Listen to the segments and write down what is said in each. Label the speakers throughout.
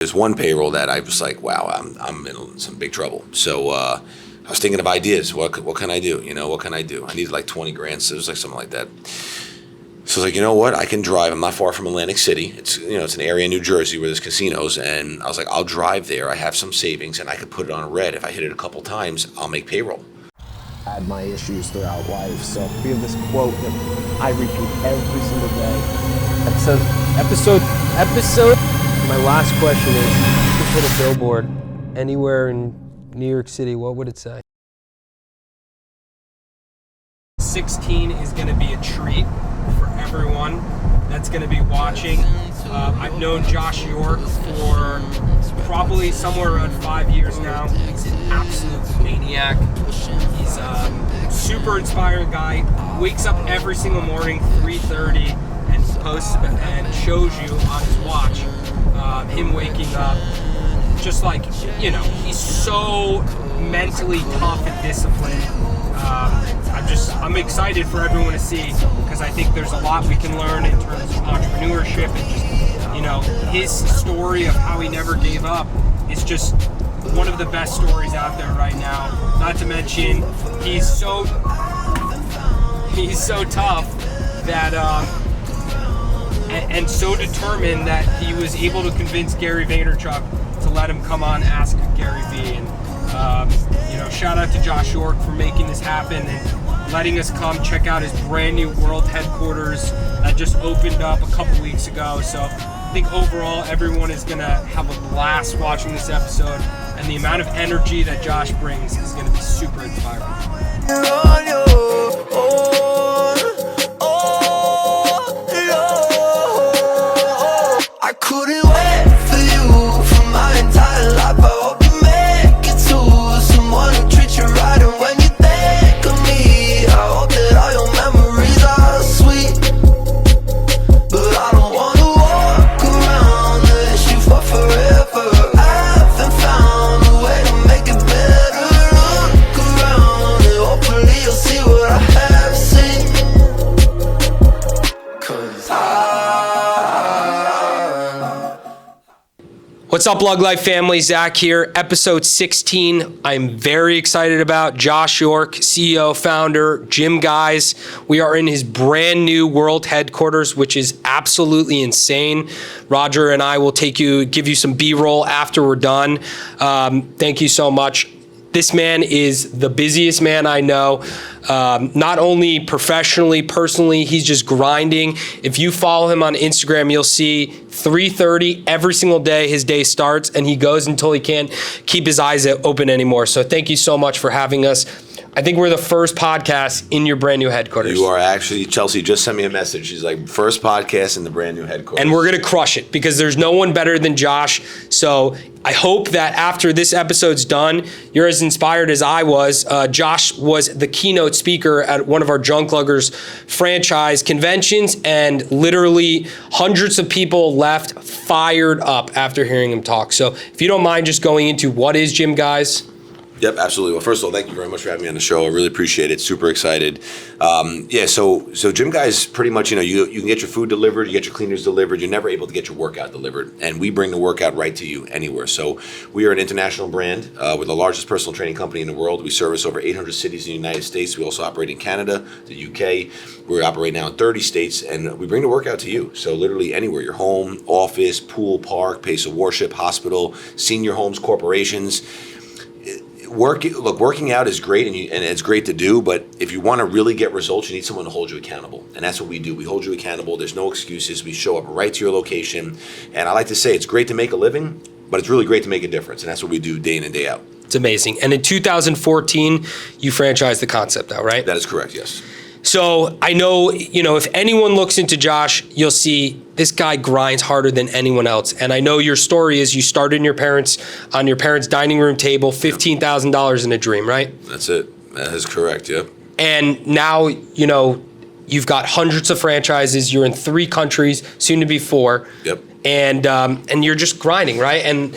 Speaker 1: There's one payroll that I was like, wow, I'm in some big trouble. So I was thinking of ideas. What can I do? What can I do? I needed like 20 grand. So it was like something like that. So I was like, you know what? I can drive. I'm not far from Atlantic City. It's an area in New Jersey where there's casinos. And I was like, I'll drive there. I have some savings and I could put it on red. If I hit it a couple times, I'll make payroll.
Speaker 2: I had my issues throughout life. So we have this quote that I repeat every single day. Episode. My last question is, if you could put a billboard anywhere in New York City, what would it say?
Speaker 3: 16 is going to be a treat for everyone that's going to be watching. I've known Josh York for probably somewhere around 5 years now. He's an absolute maniac. He's a super inspiring guy. Wakes up every single morning, 3:30, and posts and shows you on his watch him waking up. Just like, he's so mentally tough and disciplined. I'm excited for everyone to see, because I think there's a lot we can learn in terms of entrepreneurship and just, his story of how he never gave up is just one of the best stories out there right now. Not to mention, he's so tough that and so determined that he was able to convince Gary Vaynerchuk to let him come on Ask Gary V. And shout out to Josh York for making this happen and letting us come check out his brand new world headquarters that just opened up a couple weeks ago. So I think overall everyone is gonna have a blast watching this episode, and the amount of energy that Josh brings is gonna be super inspiring.
Speaker 4: I couldn't wait for you for my entire life. I hope you make it to someone who treats you right. And when you think of me, I hope that all your memories are sweet. But I don't wanna walk around this you for forever. I haven't found a way to make it better. Look around and hopefully you'll see what I have seen. 'Cause
Speaker 3: What's up, Lug Life family? Zach here, episode 16. I'm very excited about Josh York, CEO, founder, Gym Guyz. We are in his brand new world headquarters, which is absolutely insane. Roger and I will give you some B-roll after we're done. Thank you so much. This man is the busiest man I know, not only professionally, personally, he's just grinding. If you follow him on Instagram, you'll see 3:30 every single day his day starts, and he goes until he can't keep his eyes open anymore. So thank you so much for having us. I think we're the first podcast in your brand new headquarters.
Speaker 1: You are actually. Chelsea just sent me a message. She's like, first podcast in the brand new headquarters.
Speaker 3: And we're going to crush it, because there's no one better than Josh. So I hope that after this episode's done, you're as inspired as I was. Josh was the keynote speaker at one of our Junk Luggers franchise conventions, and literally hundreds of people left fired up after hearing him talk. So if you don't mind just going into what is Gym Guyz?
Speaker 1: Yep, absolutely. Well, first of all, thank you very much for having me on the show. I really appreciate it. Super excited. So Gym Guyz, pretty much, you can get your food delivered, you get your cleaners delivered. You're never able to get your workout delivered, and we bring the workout right to you anywhere. So we are an international brand. We're the largest personal training company in the world. We service over 800 cities in the United States. We also operate in Canada, the UK. We operate now in 30 states, and we bring the workout to you. So literally anywhere, your home, office, pool, park, place of worship, hospital, senior homes, corporations. Working out is great, and it's great to do, but if you want to really get results, you need someone to hold you accountable, and that's what we do. We hold you accountable. There's no excuses. We show up right to your location, and I like to say it's great to make a living, but it's really great to make a difference, and that's what we do day in and day out.
Speaker 3: It's amazing. And in 2014, you franchised the concept out, right?
Speaker 1: That is correct, yes.
Speaker 3: So I know, if anyone looks into Josh, you'll see this guy grinds harder than anyone else. And I know your story is you started on your parents' dining room table, $15,000 in a dream, right?
Speaker 1: That's it. That is correct, yep.
Speaker 3: And now, you've got hundreds of franchises. You're in 3 countries, soon to be 4.
Speaker 1: Yep.
Speaker 3: And you're just grinding, right? And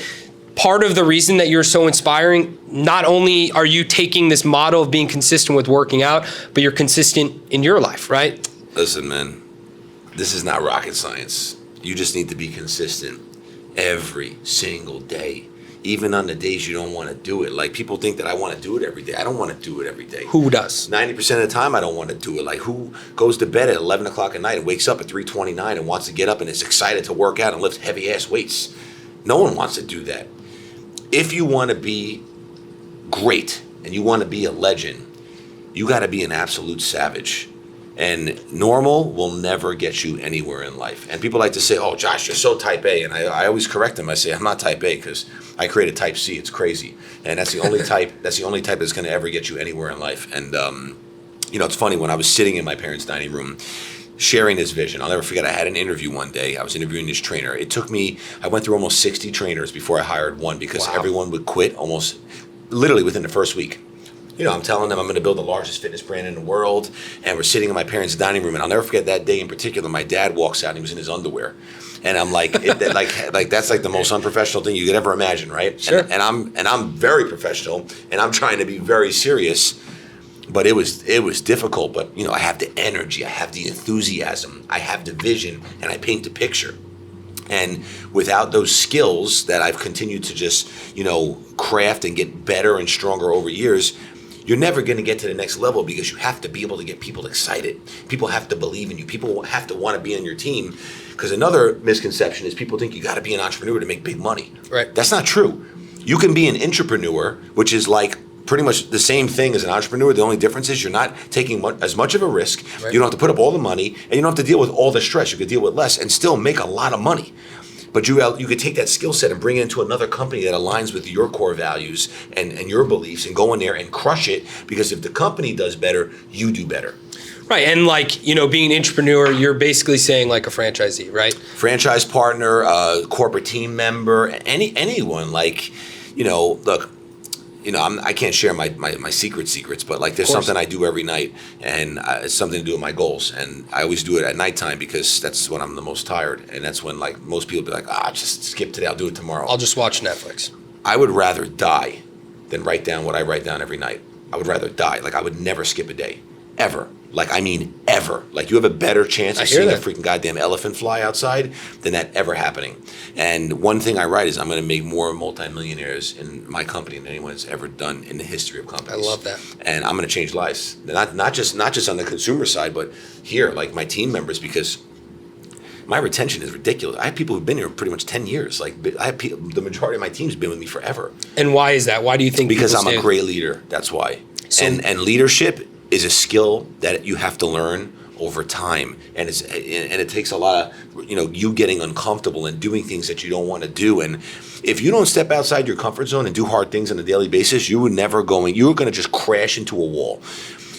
Speaker 3: part of the reason that you're so inspiring, not only are you taking this model of being consistent with working out, but you're consistent in your life, right?
Speaker 1: Listen, man, this is not rocket science. You just need to be consistent. every single day. Even on the days you don't want to do it. Like, people think that I want to do it every day. I don't want to do it every day.
Speaker 2: Who does?
Speaker 1: 90% of the time, I don't want to do it. Like, who goes to bed at 11 o'clock at night and wakes up at 3:29 and wants to get up and is excited to work out and lift heavy-ass weights? No one wants to do that. If you want to be great and you want to be a legend, you got to be an absolute savage. And normal will never get you anywhere in life. And people like to say, oh, Josh, you're so type A. And I always correct them. I say, I'm not type A because I created type C. It's crazy. And that's the only type that's going to ever get you anywhere in life. And, it's funny, when I was sitting in my parents' dining room sharing this vision, I'll never forget, I had an interview one day. I was interviewing this trainer. I went through almost 60 trainers before I hired one, because everyone would quit almost literally within the first week. I'm telling them I'm going to build the largest fitness brand in the world, and we're sitting in my parents' dining room, and I'll never forget that day in particular. My dad walks out, and he was in his underwear, and I'm like, that's like the most unprofessional thing you could ever imagine, right?
Speaker 2: Sure.
Speaker 1: And I'm very professional, and I'm trying to be very serious, but it was difficult. But I have the energy, I have the enthusiasm, I have the vision, and I paint the picture. And without those skills that I've continued to just craft and get better and stronger over years, you're never going to get to the next level, because you have to be able to get people excited. People have to believe in you. People have to want to be on your team. Because another misconception is people think you got to be an entrepreneur to make big money.
Speaker 2: Right.
Speaker 1: That's not true. You can be an intrapreneur, which is like pretty much the same thing as an entrepreneur. The only difference is you're not taking as much of a risk. Right. You don't have to put up all the money, and you don't have to deal with all the stress. You could deal with less and still make a lot of money. But you could take that skill set and bring it into another company that aligns with your core values and your beliefs, and go in there and crush it, because if the company does better, you do better.
Speaker 2: Right. And being an entrepreneur, you're basically saying like a franchisee, right?
Speaker 1: Franchise partner, corporate team member, anyone. Look, I can't share my secrets, but there's something I do every night, and it's something to do with my goals. And I always do it at nighttime, because that's when I'm the most tired. And that's when most people be like, just skip today, I'll do it tomorrow.
Speaker 2: I'll just watch Netflix.
Speaker 1: I would rather die than write down what I write down every night. I would rather die. I would never skip a day, ever. Ever. You have a better chance of seeing a freaking goddamn elephant fly outside than that ever happening. And one thing I write is, I'm going to make more multimillionaires in my company than anyone's ever done in the history of companies.
Speaker 2: I love that.
Speaker 1: And I'm going to change lives. Not just on the consumer side, but here, my team members, because my retention is ridiculous. I have people who've been here pretty much 10 years. The majority of my team's been with me forever.
Speaker 2: And why is that? Why do you think?
Speaker 1: Because I'm a great leader. That's why. And leadership is a skill that you have to learn over time, and it takes a lot of you getting uncomfortable and doing things that you don't want to do. And if you don't step outside your comfort zone and do hard things on a daily basis, you're going to just crash into a wall.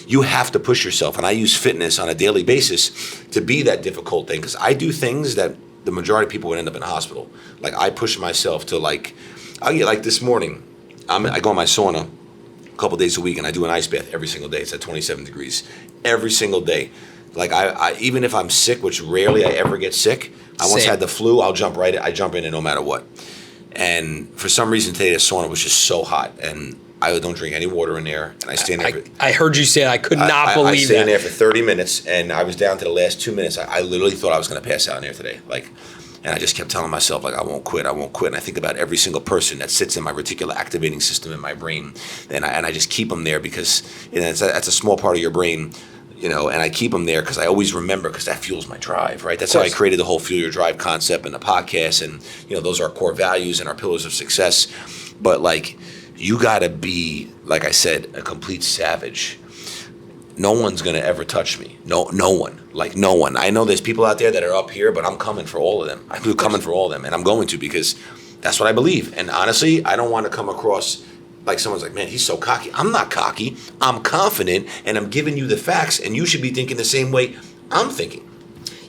Speaker 1: You have to push yourself, and I use fitness on a daily basis to be that difficult thing, because I do things that the majority of people would end up in a hospital. I push myself to I'll get this morning. I go in my sauna a couple days a week, and I do an ice bath every single day. It's at 27 degrees every single day. I even if I'm sick, which rarely I ever get sick. I once had the flu. I jump in it no matter what. And for some reason today, the sauna was just so hot, and I don't drink any water in there. And I stand there.
Speaker 2: I heard you say that. I could not believe that.
Speaker 1: I stayed in there for 30 minutes, and I was down to the last 2 minutes. I literally thought I was going to pass out in there today. And I just kept telling myself, I won't quit. And I think about every single person that sits in my reticular activating system in my brain. And I just keep them there, because that's a small part of your brain, and I keep them there because I always remember, because that fuels my drive, right? That's how I created the whole Fuel Your Drive concept and the podcast. And, those are our core values and our pillars of success. But you got to be, like I said, a complete savage. No one's going to ever touch me. No one. No one. I know there's people out there that are up here, but I'm coming for all of them. I'm coming for all of them, and I'm going to, because that's what I believe. And honestly, I don't want to come across like someone's like, man, he's so cocky. I'm not cocky. I'm confident, and I'm giving you the facts, and you should be thinking the same way I'm thinking.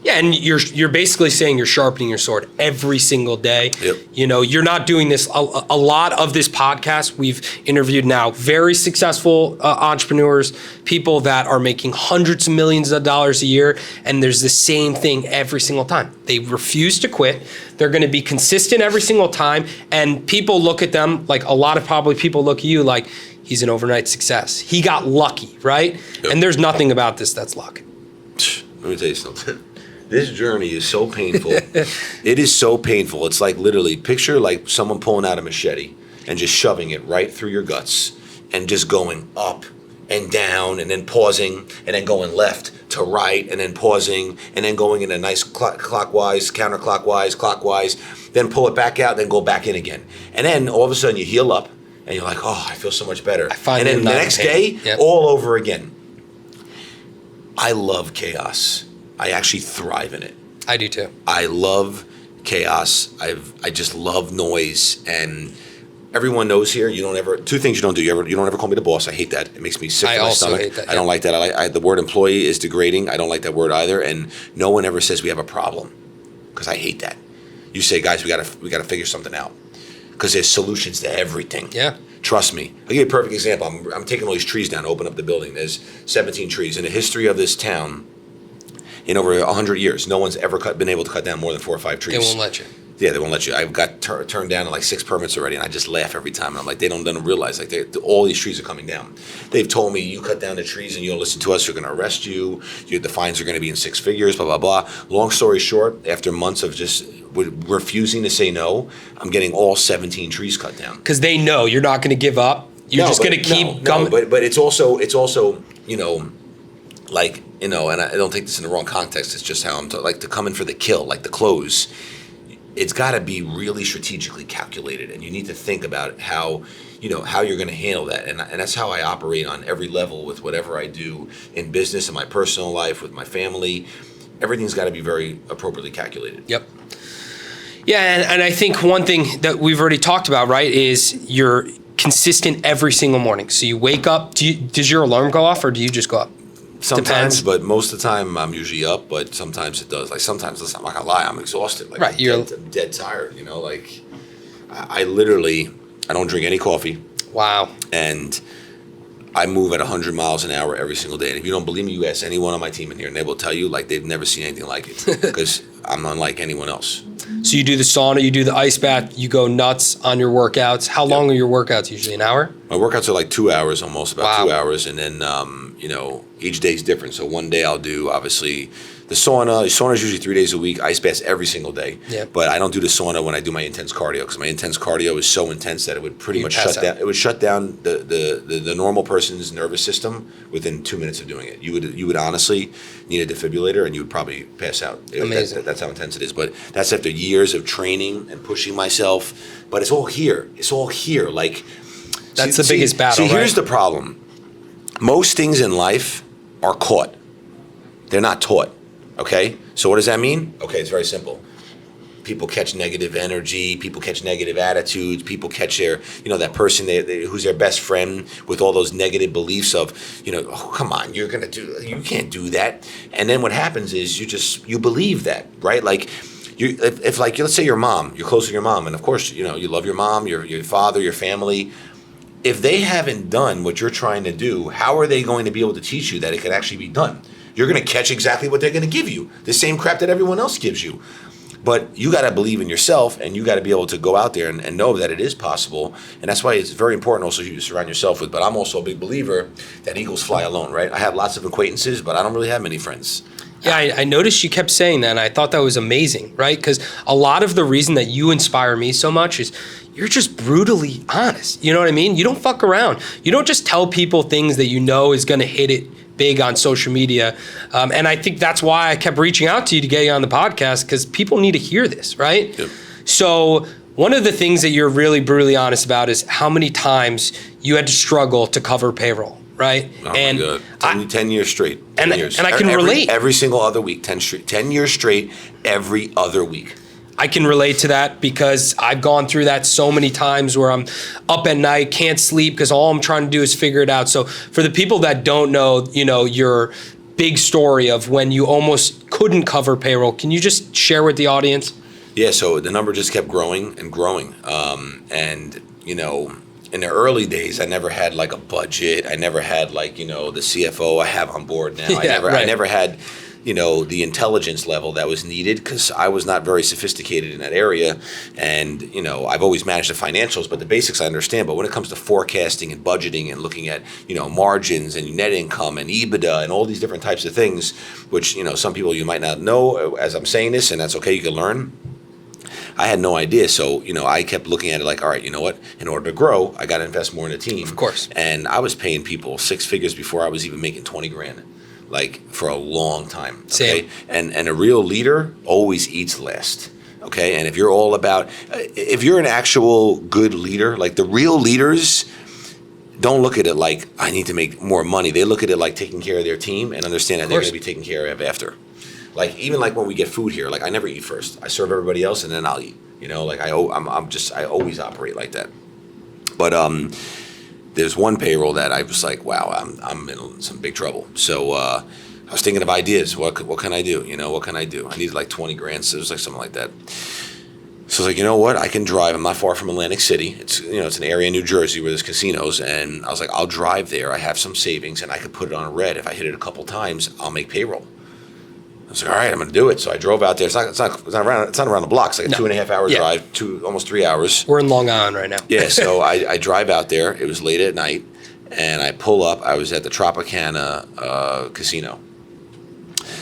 Speaker 2: Yeah, and you're basically saying you're sharpening your sword every single day.
Speaker 1: Yep.
Speaker 2: You're not doing this. A lot of this podcast, we've interviewed now very successful entrepreneurs, people that are making hundreds of millions of dollars a year, and there's the same thing every single time. They refuse to quit. They're going to be consistent every single time, and people look at them a lot of probably people look at you like he's an overnight success. He got lucky, right?
Speaker 1: Yep.
Speaker 2: And there's nothing about this that's luck.
Speaker 1: Let me tell you something. This journey is so painful. It is so painful. It's like literally picture like someone pulling out a machete and just shoving it right through your guts and just going up and down and then pausing and then going left to right and then pausing and then going in a nice clockwise, counterclockwise, clockwise, then pull it back out, then go back in again. And then all of a sudden you heal up and you're like, oh, I feel so much better. And then the next day, all over again. I love chaos. I actually thrive in it.
Speaker 2: I do too.
Speaker 1: I love chaos. I just love noise, and everyone knows here. You don't ever. Two things you don't do. You don't ever call me the boss. I hate that. It makes me sick to my stomach. Hate that, I don't like that. The word employee is degrading. I don't like that word either. And no one ever says we have a problem, because I hate that. You say, guys, we gotta figure something out, because there's solutions to everything.
Speaker 2: Yeah.
Speaker 1: Trust me. I'll give you a perfect example. I'm taking all these trees down to open up the building. There's 17 trees. In the history of this town, in over 100 years, no one's ever been able to cut down more than 4 or 5 trees.
Speaker 2: They won't let you.
Speaker 1: Yeah, they won't let you. I've got turned down like 6 permits already, and I just laugh every time. And I'm like, they don't realize like all these trees are coming down. They've told me, you cut down the trees and you don't listen to us, we're going to arrest you. The fines are going to be in 6 figures. Blah blah blah. Long story short, after months of just refusing to say no, I'm getting all 17 trees cut down. Because
Speaker 2: they know you're not going to give up. You're just going to keep going.
Speaker 1: But it's also like, and I don't take this in the wrong context. It's just how I'm like to come in for the kill, like the close. It's got to be really strategically calculated, and you need to think about how you're going to handle that. And that's how I operate on every level with whatever I do in business, in my personal life, with my family. Everything's got to be very appropriately calculated.
Speaker 2: Yep. Yeah, and I think one thing that we've already talked about, right, is you're consistent every single morning. So you wake up. Does your alarm go off, or do you just go up?
Speaker 1: Sometimes, but most of the time I'm usually up, but sometimes it does. Like sometimes, I'm not gonna lie, I'm exhausted. Like,
Speaker 2: right,
Speaker 1: I'm dead tired, like I literally, I don't drink any coffee.
Speaker 2: Wow.
Speaker 1: And I move at 100 miles an hour every single day. And if you don't believe me, you ask anyone on my team in here and they will tell you like they've never seen anything like it, because I'm unlike anyone else.
Speaker 2: So you do the sauna, you do the ice bath, you go nuts on your workouts. How long are your workouts usually? An hour?
Speaker 1: My workouts are like 2 hours, almost about 2 hours. And then, each day is different. So one day I'll do, obviously, the sauna. The sauna is usually 3 days a week. Ice baths every single day.
Speaker 2: Yep.
Speaker 1: But I don't do the sauna when I do my intense cardio, because my intense cardio is so intense that it would pretty much shut down. It would shut down the normal person's nervous system within 2 minutes of doing it. You would honestly need a defibrillator and you would probably pass out.
Speaker 2: Amazing.
Speaker 1: That's how intense it is. But that's after years of training and pushing myself. But it's all here. It's all here. Like,
Speaker 2: that's the biggest battle.
Speaker 1: See, here's the problem. Most things in life are caught. They're not taught. Okay? So what does that mean? Okay, it's very simple. People catch negative energy. People catch negative attitudes. People catch their, that person who's their best friend with all those negative beliefs of, oh, come on, you can't do that. And then what happens is you believe that, right? Like, if let's say your mom, you're close to your mom, and of course, you love your mom, your father, your family. If they haven't done what you're trying to do, how are they going to be able to teach you that it could actually be done? You're going to catch exactly what they're going to give you, the same crap that everyone else gives you. But you got to believe in yourself, and you got to be able to go out there and know that it is possible. And that's why it's very important also you surround yourself with. But I'm also a big believer that eagles fly alone, right? I have lots of acquaintances, but I don't really have many friends.
Speaker 2: Yeah, I noticed you kept saying that, and I thought that was amazing, right? Because a lot of the reason that you inspire me so much is you're just brutally honest. You know what I mean? You don't fuck around. You don't just tell people things that you know is going to hit it big on social media. And I think that's why I kept reaching out to you to get you on the podcast, because people need to hear this, right? Yep. So one of the things that you're really brutally honest about is how many times you had to struggle to cover payroll. Right?
Speaker 1: Oh and my God. 10 years straight. 10 years.
Speaker 2: And I can relate.
Speaker 1: Every single other week, 10 years straight, every other week.
Speaker 2: I can relate to that because I've gone through that so many times where I'm up at night, can't sleep because all I'm trying to do is figure it out. So for the people that don't know, your big story of when you almost couldn't cover payroll, can you just share with the audience?
Speaker 1: Yeah, so the number just kept growing and growing. In the early days, I never had like a budget. I never had the CFO I have on board now. I never had, the intelligence level that was needed, because I was not very sophisticated in that area. And, I've always managed the financials, but the basics I understand. But when it comes to forecasting and budgeting and looking at, margins and net income and EBITDA and all these different types of things, which, some people you might not know as I'm saying this, and that's okay, you can learn. I had no idea. So, I kept looking at it like, all right, you know what? In order to grow, I got to invest more in the team.
Speaker 2: Of course.
Speaker 1: And I was paying people 6 figures before I was even making 20 grand, like for a long time. Okay.
Speaker 2: Same.
Speaker 1: And a real leader always eats last. Okay. And if you're all about, if you're an actual good leader, like the real leaders don't look at it like I need to make more money. They look at it like taking care of their team and understand that they're going to be taken care of after. Like even like when we get food here, like I never eat first. I serve everybody else and then I'll eat. Like I always operate like that. But there's one payroll that I was like, wow, I'm in some big trouble. So I was thinking of ideas. What can I do? What can I do? I needed like 20 grand. So it was like something like that. So I was like, you know what? I can drive. I'm not far from Atlantic City. It's it's an area in New Jersey where there's casinos. And I was like, I'll drive there. I have some savings and I could put it on red. If I hit it a couple times, I'll make payroll. I was like, all right, I'm going to do it. So I drove out there. It's not around the block. It's like a 2.5 hour drive, almost 3 hours.
Speaker 2: We're in Long Island right now.
Speaker 1: Yeah, so I drive out there. It was late at night, and I pull up. I was at the Tropicana casino.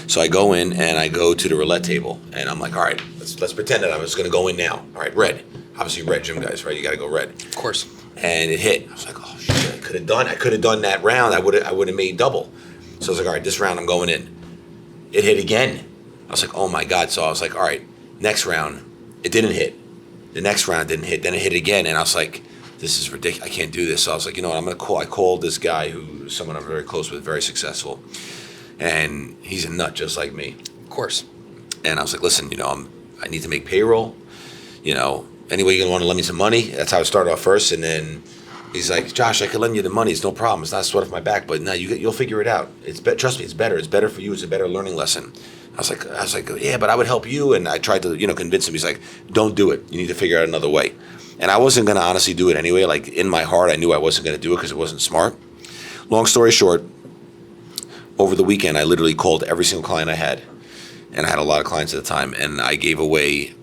Speaker 1: So I go in, and I go to the roulette table, and I'm like, all right, let's pretend that I was going to go in now. All right, red. Obviously red, Gym Guyz, right? You got to go red.
Speaker 2: Of course.
Speaker 1: And it hit. I was like, oh, shit, I could have done that round. I would have made double. So I was like, all right, this round I'm going in. It hit again. I was like, oh my God. So I was like, all right, next round, it didn't hit. The next round didn't hit. Then it hit again. And I was like, this is ridiculous. I can't do this. So I was like, you know what, I'm going to call. I called this guy who's someone I'm very close with, very successful. And he's a nut just like me.
Speaker 2: Of course.
Speaker 1: And I was like, listen, I need to make payroll. Any way you're going to want to lend me some money? That's how I started off first. And then he's like, Josh, I can lend you the money. It's no problem. It's not a sweat off my back. But no, you'll figure it out. Trust me, it's better. It's better for you. It's a better learning lesson. I was like, yeah, but I would help you. And I tried to, convince him. He's like, don't do it. You need to figure out another way. And I wasn't going to honestly do it anyway. Like in my heart, I knew I wasn't going to do it because it wasn't smart. Long story short, over the weekend, I literally called every single client I had. And I had a lot of clients at the time. And I gave away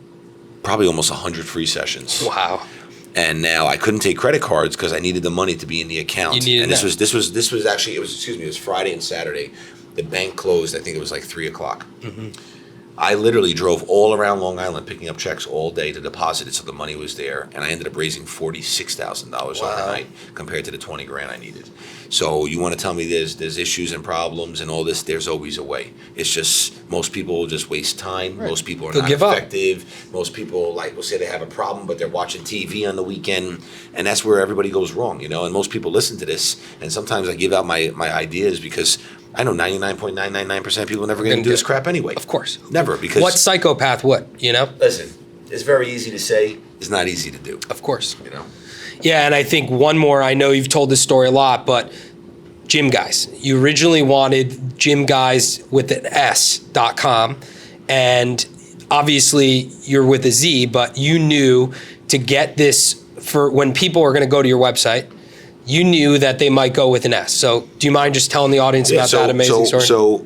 Speaker 1: probably almost 100 free sessions.
Speaker 2: Wow.
Speaker 1: And now I couldn't take credit cards because I needed the money to be in the account.
Speaker 2: You needed
Speaker 1: and this was actually, it was Friday and Saturday. The bank closed, I think it was like 3 o'clock. Mm-hmm. I literally drove all around Long Island picking up checks all day to deposit it so the money was there. And I ended up raising $46,000 overnight compared to the 20 grand I needed. So you want to tell me there's issues and problems and all this, there's always a way. It's just most people will just waste time. Right. Most people are not effective. Most people will say they have a problem, but they're watching TV on the weekend. And that's where everybody goes wrong, And most people listen to this. And sometimes I give out my ideas because I know 99.999% of people are never going to do this crap anyway.
Speaker 2: Of course.
Speaker 1: Never. Because
Speaker 2: what psychopath would,
Speaker 1: Listen, it's very easy to say. It's not easy to do.
Speaker 2: Of course. Yeah, and I think one more, I know you've told this story a lot, but Gym Guyz. You originally wanted GYMGUYZ with an S.com, and obviously you're with a Z, but you knew to get this for when people are going to go to your website, you knew that they might go with an S. So do you mind just telling the audience about that amazing story?
Speaker 1: So,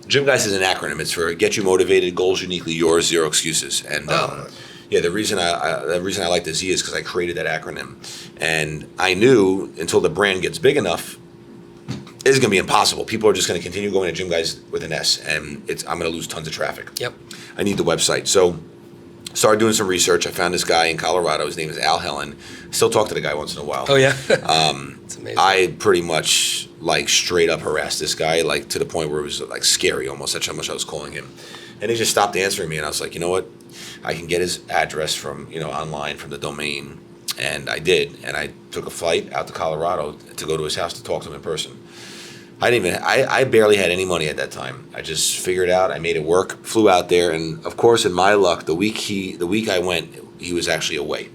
Speaker 1: Gym Guyz is an acronym. It's for Get You Motivated, Goals Uniquely Yours, Zero Excuses. And the reason I like the Z is because I created that acronym. And I knew until the brand gets big enough, it's going to be impossible. People are just going to continue going to Gym Guyz with an S, and I'm going to lose tons of traffic.
Speaker 2: Yep.
Speaker 1: I need the website. So started doing some research. I found this guy in Colorado. His name is Al Helen. Still talk to the guy once in a while.
Speaker 2: Oh, yeah? It's amazing.
Speaker 1: I pretty much, straight up harassed this guy, to the point where it was, scary almost. That's how much I was calling him. And he just stopped answering me, and I was like, you know what? I can get his address from, online from the domain. And I did. And I took a flight out to Colorado to go to his house to talk to him in person. I barely had any money at that time. I just figured it out. I made it work, flew out there. And of course, in my luck, the week I went, he was actually away.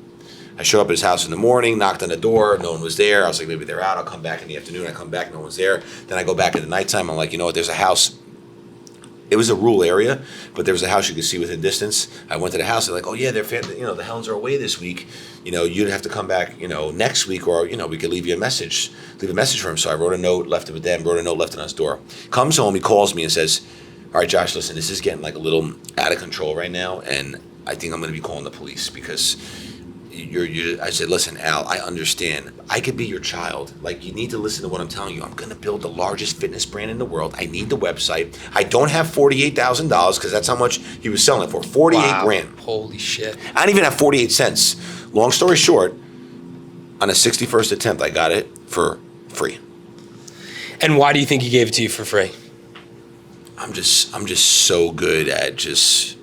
Speaker 1: I show up at his house in the morning, knocked on the door, no one was there. I was like, maybe they're out. I'll come back in the afternoon. I come back, no one's there. Then I go back in the nighttime. I'm like, you know what, there's a house. It was a rural area, but there was a house you could see within distance. I went to the house. They're like, oh yeah, the Helens are away this week. You'd have to come back, next week, or we could leave a message for him. So I wrote a note, left it with them, wrote a note, left it on his door. Comes home, he calls me and says, all right, Josh, listen, this is getting like a little out of control right now, and I think I'm going to be calling the police because I said, listen, Al, I understand. I could be your child. Like, you need to listen to what I'm telling you. I'm going to build the largest fitness brand in the world. I need the website. I don't have $48,000 because that's how much he was selling it for. 48 grand.
Speaker 2: Holy shit.
Speaker 1: I don't even have 48 cents. Long story short, on a 61st attempt, I got it for free.
Speaker 2: And why do you think he gave it to you for free?
Speaker 1: I'm just so good at just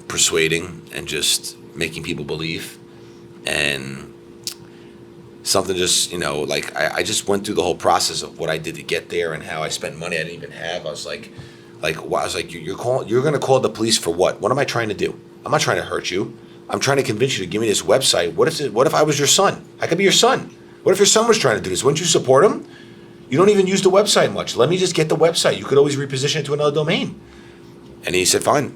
Speaker 1: persuading and just making people believe. And something just, like I just went through the whole process of what I did to get there and how I spent money I didn't even have. I was like, you're going to call the police for what? What am I trying to do? I'm not trying to hurt you. I'm trying to convince you to give me this website. What if I was your son? I could be your son. What if your son was trying to do this? Wouldn't you support him? You don't even use the website much. Let me just get the website. You could always reposition it to another domain. And he said, fine.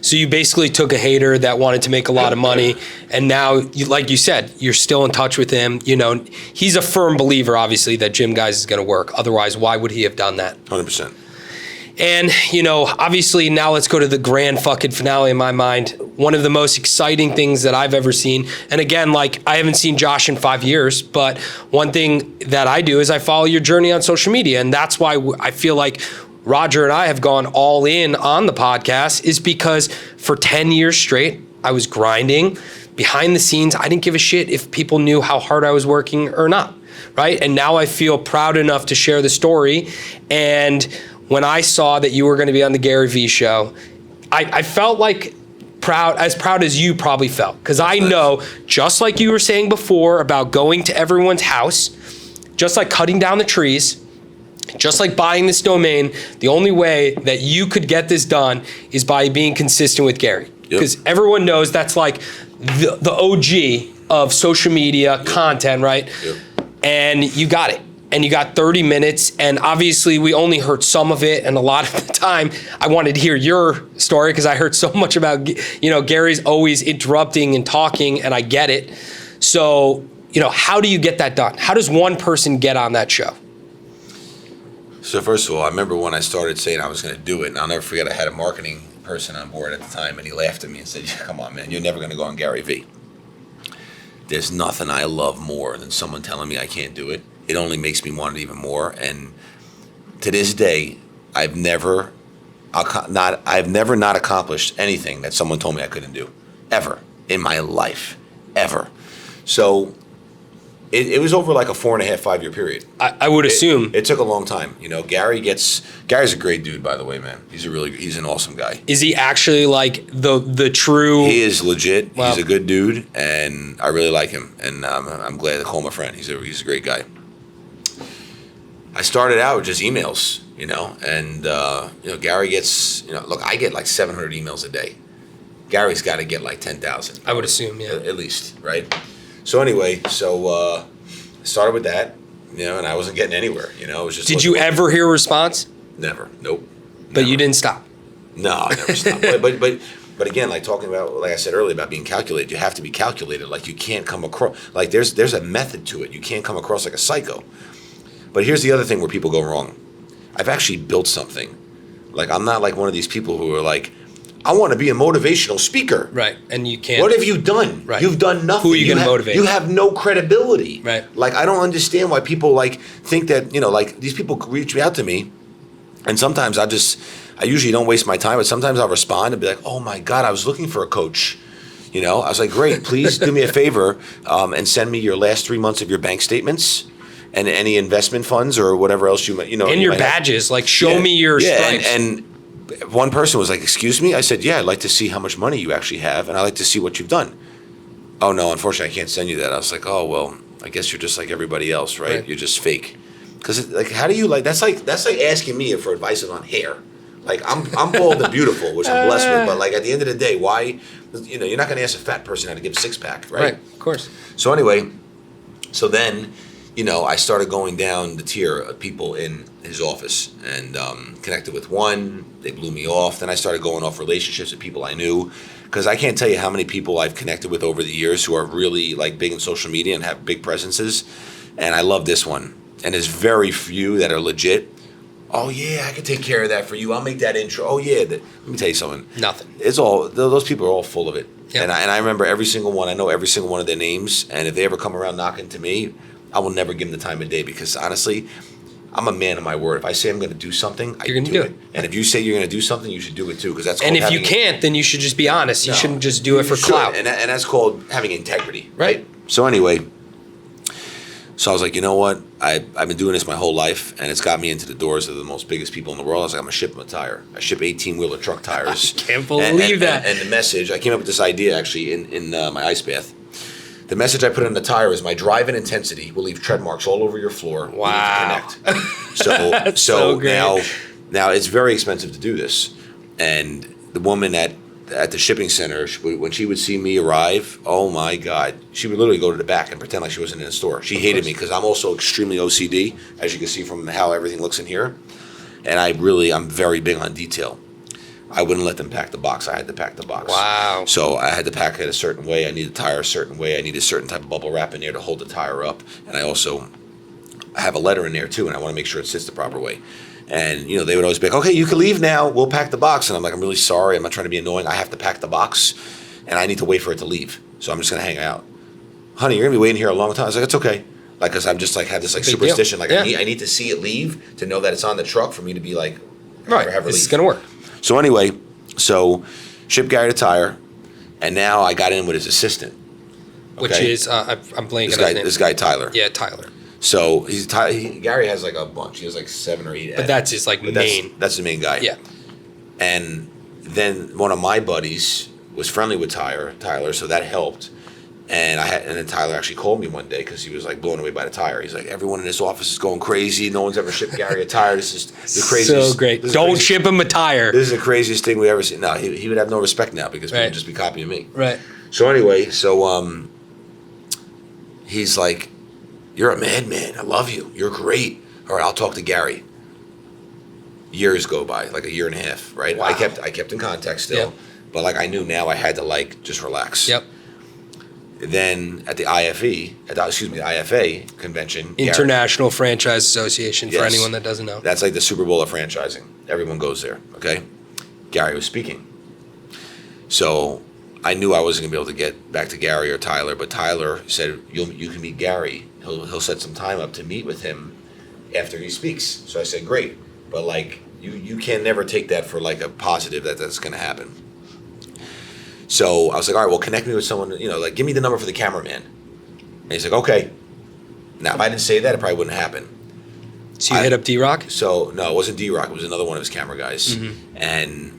Speaker 2: So you basically took a hater that wanted to make a lot of money, and now, like you said, you're still in touch with him. He's a firm believer, obviously, that Gym Guyz is going to work. Otherwise, why would he have done that?
Speaker 1: 100%.
Speaker 2: And, obviously, now let's go to the grand fucking finale in my mind. One of the most exciting things that I've ever seen. And again, like, I haven't seen Josh in 5 years, but one thing that I do is I follow your journey on social media. And that's why I feel like Roger and I have gone all in on the podcast, is because for 10 years straight, I was grinding behind the scenes. I didn't give a shit if people knew how hard I was working or not, right? And now I feel proud enough to share the story. And when I saw that you were going to be on the Gary V show, I felt like as proud as you probably felt. Because I know, just like you were saying before about going to everyone's house, just like cutting down the trees, just like buying this domain, the only way that you could get this done is by being consistent with Gary. Because everyone knows that's like the OG of social media content, right? Yep. And you got it. And you got 30 minutes. And obviously we only heard some of it. And a lot of the time I wanted to hear your story because I heard so much about, Gary's always interrupting and talking, and I get it. So, how do you get that done? How does one person get on that show?
Speaker 1: So first of all, I remember when I started saying I was going to do it, and I'll never forget I had a marketing person on board at the time, and he laughed at me and said, come on, man, you're never going to go on Gary V. There's nothing I love more than someone telling me I can't do it. It only makes me want it even more. And to this day, I've never not accomplished anything that someone told me I couldn't do, ever, in my life, ever. So it was over like a 4.5, 5 year period.
Speaker 2: I would assume.
Speaker 1: It took a long time. Gary's a great dude, by the way, man. He's an awesome guy.
Speaker 2: Is he actually like the true?
Speaker 1: He is legit.
Speaker 2: Wow.
Speaker 1: He's a good dude, and I really like him. And I'm glad to call him a friend. He's a great guy. I started out with just emails, and Gary gets, look, I get like 700 emails a day. Gary's got to get like 10,000.
Speaker 2: I would assume, yeah.
Speaker 1: At least, right? So anyway, I started with that, and I wasn't getting anywhere, It was just.
Speaker 2: Did you ever hear a response?
Speaker 1: Never. Nope.
Speaker 2: But
Speaker 1: Never.
Speaker 2: you didn't stop.
Speaker 1: No, I never stopped. But again, like talking about, like I said earlier, about being calculated, you have to be calculated. Like you can't come across, like there's a method to it. You can't come across like a psycho. But here's the other thing where people go wrong. I've actually built something. Like I'm not like one of these people who are like, I want to be a motivational speaker.
Speaker 2: Right, and you can't.
Speaker 1: What have you done?
Speaker 2: Right.
Speaker 1: You've done nothing.
Speaker 2: Who are you going to motivate?
Speaker 1: You have no credibility.
Speaker 2: Right.
Speaker 1: Like, I don't understand why people, like, think that, like, these people reach out to me, and sometimes I usually don't waste my time, but sometimes I'll respond and be like, oh, my God, I was looking for a coach. I was like, great, please do me a favor and send me your last 3 months of your bank statements and any investment funds or whatever else you might,
Speaker 2: And your badges, like, show me your stripes.
Speaker 1: And one person was like, excuse me? I said, yeah, I'd like to see how much money you actually have, and I'd like to see what you've done. Oh, no, unfortunately, I can't send you that. I was like, oh, well, I guess you're just like everybody else, right? You're just fake. Because, like, how do you, like, that's like asking me for advice on hair. Like, I'm bald and beautiful, which I'm blessed with, but, like, at the end of the day, why, you're not going to ask a fat person how to give a six-pack, right?
Speaker 2: Right, of course.
Speaker 1: So anyway, then, I started going down the tier of people in his office and connected with one. They blew me off. Then I started going off relationships with people I knew, because I can't tell you how many people I've connected with over the years who are really like big in social media and have big presences. And I love this one. And there's very few that are legit. Oh yeah, I can take care of that for you. I'll make that intro. Oh yeah, let me tell you something.
Speaker 2: Nothing.
Speaker 1: It's all those people are all full of it.
Speaker 2: Yep.
Speaker 1: And I remember every single one. I know every single one of their names. And if they ever come around knocking to me, I will never give them the time of day because honestly, I'm a man of my word. If I say I'm going to do something, I
Speaker 2: You're gonna
Speaker 1: do
Speaker 2: do
Speaker 1: it. And if you say you're going to do something, you should do it too because that's.
Speaker 2: And
Speaker 1: called
Speaker 2: if you can't, then you should just be honest. You
Speaker 1: No.
Speaker 2: shouldn't just do it for
Speaker 1: You should.
Speaker 2: clout.
Speaker 1: And that's called having integrity,
Speaker 2: Right.
Speaker 1: So anyway, so I was like, you know what? I've been doing this my whole life, and it's got me into the doors of the most biggest people in the world. I was like, I'm going to ship them a tire. I ship 18-wheeler truck tires.
Speaker 2: Can't believe that.
Speaker 1: And the message, I came up with this idea actually in my ice bath. The message I put in the tire is my drive and intensity will leave tread marks all over your floor.
Speaker 2: Wow.
Speaker 1: So
Speaker 2: so great.
Speaker 1: now it's very expensive to do this. And the woman at the shipping center, when she would see me arrive, oh my God, she would literally go to the back and pretend like she wasn't in the store. She hated me because I'm also extremely OCD, as you can see from how everything looks in here. And I'm very big on detail. I wouldn't let them pack the box. I had to pack the box.
Speaker 2: Wow.
Speaker 1: So I had to pack it a certain way. I need the tire a certain way. I need a certain type of bubble wrap in there to hold the tire up. And I have a letter in there too, and I want to make sure it sits the proper way. And, they would always be like, okay, you can leave now. We'll pack the box. And I'm like, I'm really sorry. I'm not trying to be annoying. I have to pack the box, and I need to wait for it to leave. So I'm just going to hang out. Honey, you're going to be waiting here a long time. I was like, it's okay. Like, because I'm just, like, have this, like,
Speaker 2: Big
Speaker 1: superstition.
Speaker 2: deal.
Speaker 1: Like,
Speaker 2: Yeah.
Speaker 1: I need to see it leave to know that it's on the truck for me to be like,
Speaker 2: Right.
Speaker 1: have
Speaker 2: This is
Speaker 1: relief.
Speaker 2: going to work.
Speaker 1: So anyway, ship Gary the tire, and now I got in with his assistant.
Speaker 2: Which
Speaker 1: Okay?
Speaker 2: is, I'm blanking
Speaker 1: This
Speaker 2: on his name.
Speaker 1: guy Tyler.
Speaker 2: Yeah, Tyler.
Speaker 1: So Gary has like a bunch. He has like 7 or 8.
Speaker 2: But that's his, like, main.
Speaker 1: That's the main guy.
Speaker 2: Yeah.
Speaker 1: And then one of my buddies was friendly with Tyler, so that helped. And then Tyler actually called me one day because he was like blown away by the tire. He's like, everyone in this office is going crazy. No one's ever shipped Gary a tire. This is the craziest.
Speaker 2: So great.
Speaker 1: this is
Speaker 2: Don't
Speaker 1: crazy-
Speaker 2: ship him a tire.
Speaker 1: This is the craziest thing we ever seen. No, he would have no respect now because people
Speaker 2: Right.
Speaker 1: would just be copying me.
Speaker 2: Right.
Speaker 1: So anyway, he's like, you're a madman. I love you. You're great. All right, I'll talk to Gary. Years go by, like a year and a half, right?
Speaker 2: Wow.
Speaker 1: I kept in contact still,
Speaker 2: Yep.
Speaker 1: but like I knew now I had to like just relax.
Speaker 2: Yep.
Speaker 1: Then at the IFA convention,
Speaker 2: International Franchise Association, for
Speaker 1: Yes.
Speaker 2: anyone that doesn't know.
Speaker 1: that's like the Super Bowl of franchising. Everyone goes there, okay? Gary was speaking. So I knew I wasn't gonna be able to get back to Gary or Tyler, but Tyler said, you can meet Gary. He'll set some time up to meet with him after he speaks. So I said, great. But like you can never take that for like a positive that's gonna happen. So I was like, all right, well, connect me with someone, like give me the number for the cameraman. And he's like, okay. Now if I didn't say that, it probably wouldn't happen.
Speaker 2: So you hit up D-Rock?
Speaker 1: So no, it wasn't D-Rock. It was another one of his camera guys, and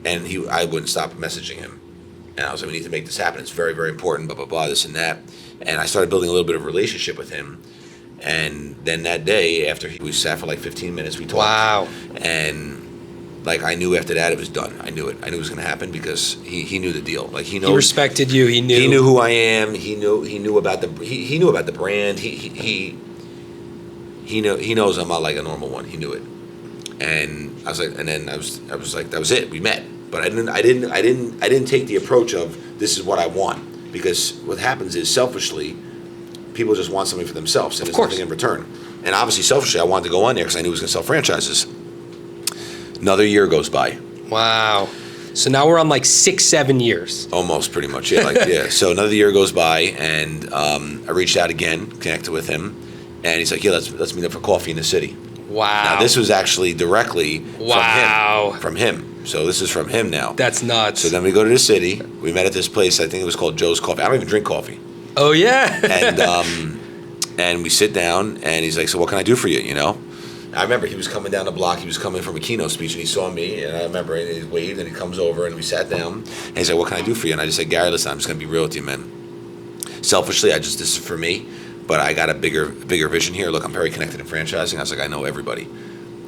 Speaker 1: I wouldn't stop messaging him, and I was like, we need to make this happen. It's very, very important. Blah blah blah. This and that, and I started building a little bit of a relationship with him, and then that day after we sat for like 15 minutes, we talked.
Speaker 2: Wow.
Speaker 1: And like I knew after that it was done. I knew it. I knew it was gonna happen because he knew the deal. Like he knows.
Speaker 2: He respected you. He knew.
Speaker 1: He knew who I am. He knew about the brand. He knows I'm not like a normal one. He knew it, and I was like, and then I was like, that was it. We met, but I didn't take the approach of this is what I want, because what happens is selfishly, people just want something for themselves, and there's
Speaker 2: course.
Speaker 1: nothing in return. And obviously, selfishly, I wanted to go on there because I knew he was going to sell franchises. Another year goes by.
Speaker 2: Wow. So now we're on like 6-7 years.
Speaker 1: Almost, pretty much, yeah. Yeah. So another year goes by, and I reached out again, connected with him, and he's like, "Yeah, let's meet up for coffee in the city."
Speaker 2: Wow.
Speaker 1: Now this was actually directly
Speaker 2: Wow.
Speaker 1: from him. So this is from him now.
Speaker 2: That's nuts.
Speaker 1: So then we go to the city. We met at this place. I think it was called Joe's Coffee. I don't even drink coffee.
Speaker 2: Oh yeah.
Speaker 1: And we sit down, and he's like, "So what can I do for you?" I remember he was coming down the block. He was coming from a keynote speech, and he saw me, and I remember he waved, and he comes over, and we sat down, and he's like, "What can I do for you?" And I just said, "Gary, listen, I'm just gonna be real with you, man. Selfishly, this is for me, but I got a bigger vision here. Look, I'm very connected in franchising." I was like, "I know everybody."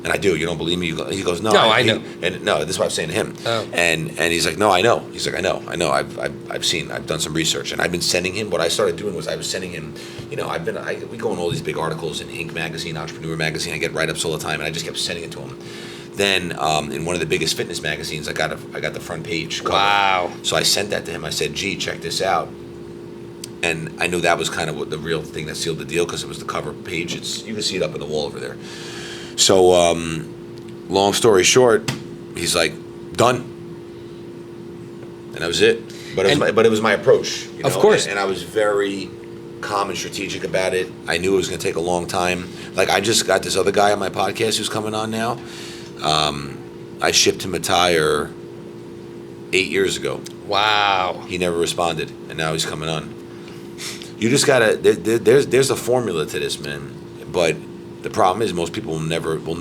Speaker 1: And I do. You don't believe me? He goes, "No,
Speaker 2: I know."
Speaker 1: And no, this is what I'm saying to him.
Speaker 2: Oh.
Speaker 1: And he's like, "No, I know." He's like, I know. I've done some research, and I've been sending him. What I started doing was I was sending him. We go in all these big articles in Inc. magazine, Entrepreneur magazine. I get write-ups all the time, and I just kept sending it to him. Then in one of the biggest fitness magazines, I got the front page cover.
Speaker 2: Wow.
Speaker 1: So I sent that to him. I said, "Gee, check this out." And I knew that was kind of what the real thing that sealed the deal, because it was the cover page. You can see it up on the wall over there. So, long story short, he's like, done. And that was it. But it was my approach. You know?
Speaker 2: Of course.
Speaker 1: And I was very calm and strategic about it. I knew it was going to take a long time. Like, I just got this other guy on my podcast who's coming on now. I shipped him a tire 8 years ago.
Speaker 2: Wow.
Speaker 1: He never responded, and now he's coming on. You just gotta. There's a formula to this, man. But the problem is, most people they'll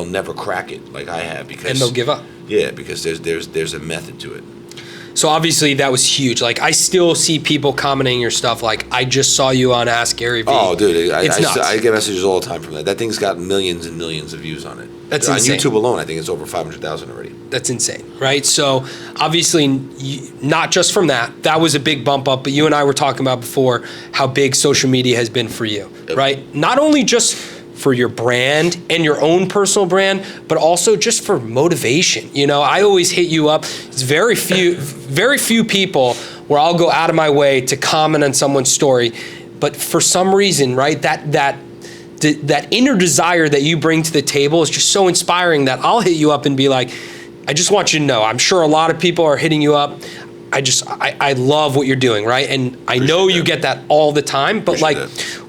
Speaker 1: never crack it like I have, because
Speaker 2: And they'll give up.
Speaker 1: Yeah, because there's a method to it.
Speaker 2: So obviously that was huge. Like, I still see people commenting your stuff like, I just saw you on Ask Gary V.
Speaker 1: Oh, dude,
Speaker 2: It's nuts.
Speaker 1: I get messages all the time from that. That thing's got millions and millions of views on it.
Speaker 2: That's
Speaker 1: on
Speaker 2: insane.
Speaker 1: YouTube alone, I think it's over 500,000 already.
Speaker 2: That's insane, right? So obviously, not just from that was a big bump up, but you and I were talking about before how big social media has been for you,
Speaker 1: Yep.
Speaker 2: right? Not only just for your brand and your own personal brand, but also just for motivation. You know, I always hit you up. It's very few people where I'll go out of my way to comment on someone's story, but for some reason, right, that inner desire that you bring to the table is just so inspiring that I'll hit you up and be like, I just want you to know, I'm sure a lot of people are hitting you up. I love what you're doing, right? And I know you get that all the time, but like,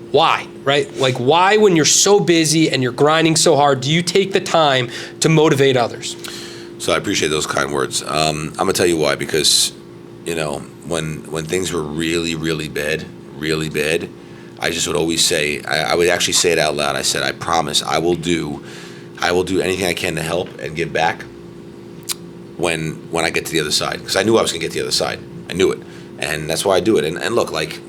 Speaker 2: why, right? Like, why, when you're so busy and you're grinding so hard, do you take the time to motivate others?
Speaker 1: So I appreciate those kind words. I'm gonna tell you why, because, you know, when things were really, really bad, I just would always say, I would actually say it out loud. I said, I promise I will do anything I can to help and give back when I get to the other side. Because I knew I was gonna get to the other side. I knew it. And that's why I do it. And look, like,